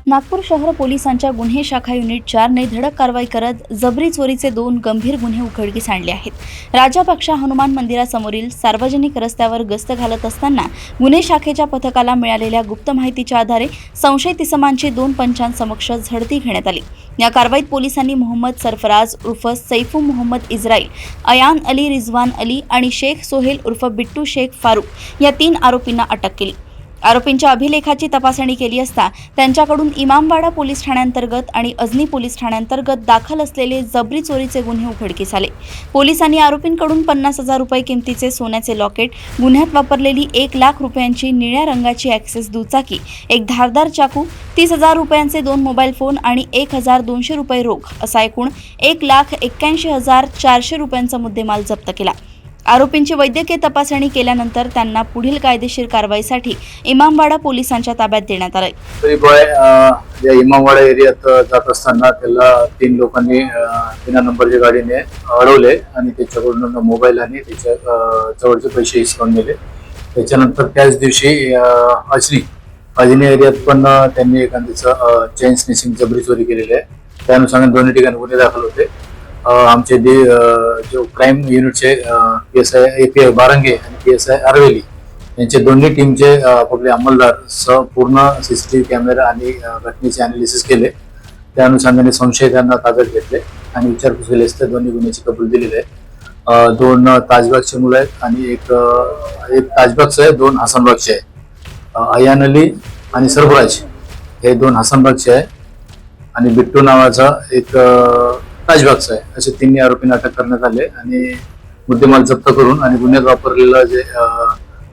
नागपूर शहर पोलिसांच्या गुन्हे शाखा युनिट 4 ने धडक कारवाई करत जबरी चोरीचे 2 गंभीर गुन्हे उघडकीस आणले आहेत। राजापेक्षा हनुमान मंदिरासमोरील सार्वजनिक रस्त्यावर गस्त घालत असताना गुन्हे शाखेच्या पथकाला मिळालेल्या गुप्त माहितीच्या आधारे संशयित इसमांची 2 पंचांसमक्ष झडती घेण्यात आली। या कारवाईत पोलिसांनी मोहम्मद सरफराज उर्फ सैफू मोहम्मद इस्राईल, अयान अली रिजवान अली आणि शेख सोहेल उर्फ बिट्टू शेख फारूक या 3 आरोपींना अटक केली। आरोपींच्या अभिलेखाची तपासणी केली असता त्यांच्याकडून इमामवाडा पोलीस ठाण्याअंतर्गत आणि अजनी पोलीस ठाण्याअंतर्गत दाखल असलेले जबरी चोरीचे गुन्हे उघडकीस आले। पोलिसांनी आरोपींकडून 50,000 रुपये किमतीचे सोन्याचे लॉकेट, गुन्ह्यात वापरलेली 1 लाख रुपयांची निळ्या रंगाची ॲक्सेस दुचाकी, एक धारदार चाकू, 30,000 रुपयांचे 2 मोबाईल फोन आणि 1,200 रुपये रोख असा एकूण 1,81,400 रुपयांचा मुद्देमाल जप्त केला। आरोपींची वैद्यकीय तपासणी केल्यानंतर त्यांना पुढील कायदेशीर कारवाईसाठी इमामवाडा पोलिसांच्या ताब्यात देण्यात आले। या इमामवाडा एरियात जात असताना त्याला 3 लोकांनी बिना नंबरच्या गाडीने अडवले आणि त्याच्याकडून मोबाईल आणि त्याच्या जवळचे पैसे हिसकावून नेले। त्याच्यानंतर त्याच दिवशी अजनी एरियात पण त्यांनी एखाद्याचं चेन स्नेचिंग जबरी चोरी केलेली आहे। त्यानुसार दोन्ही ठिकाणी गुन्हे दाखल होते। आमचे जो क्राईम युनिटचे PSI API बारंगे आणि PSI अरवेली यांचे दोन्ही टीमचे आपले अंमलदार पूर्ण CCTV कॅमेरा आणि घटनेचे अनालिसिस केले। त्या अनुषंगाने संशयितांना ताब्यात घेतले आणि विचारपूस केली असता दोन्ही गुन्ह्याची कबूल दिलेली आहे। 2 ताजबागचे मुलं आहेत आणि एक ताजबागचे आहे, 2 हसनबागचे आहे। अयान अली आणि सरफराज हे 2 हसनबागचे आहे आणि बिट्टू नावाचा एक ताजबागचा आहे। असे 3 आरोपींना अटक करण्यात आले आणि मुद्देमाल जप्त करून आणि गुन्ह्यात वापरलेला जे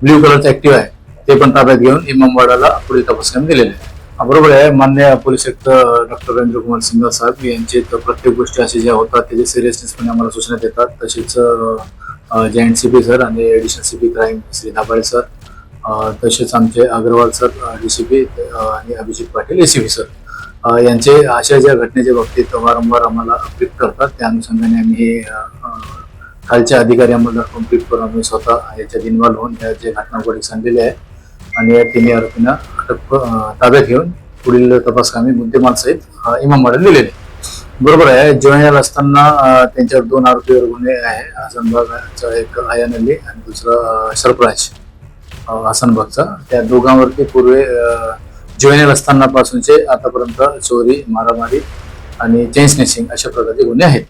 ब्ल्यू कलरचा ऍक्टिव्ह आहे ते पण ताब्यात घेऊन इमामवाडाला पुढील तपासकाम दिलेले आहे। बरोबर आहे, मान्य पोलीस आयुक्त डॉक्टर रवींद्र कुमार सिंघल साहेब यांचे प्रत्येक गोष्टी असे ज्या होतात त्याचे सिरियसनेसपणे आम्हाला सूचना देतात। तसेच जॉईंट CP सर आणि additional CP crime Shri Dabhade sir, तसेच आमचे अग्रवाल सर DCP आणि अभिजित पाटील ACP सर यांचे अशा ज्या घटनेच्या बाबतीत वारंवार आम्हाला अपडेट करतात। त्या अनुषंगाने आम्ही हे खालच्या अधिकारी अंमलदार कंप्लीट करून आम्ही स्वतः याच्यात इन्व्हॉल्व होऊन या जे घटना उघडकीस आणलेल्या आहे आणि या 3 आरोपींना अटक ताब्यात घेऊन पुढील तपास कामी मुद्देमाल सहित इमामवाड्याला दिलेले। बरोबर आहे, जेवणाला असताना त्यांच्यावर 2 आरोपीवर गुन्हे आहे। हसनबागचा एक अयान अली आणि दुसरा सरफराज हसनबागचा। त्या दोघांवरती पूर्वी जेवणाला असताना पासूनचे आतापर्यंत चोरी, मारामारी आणि चेन स्नेचिंग अशा प्रकारचे गुन्हे आहेत।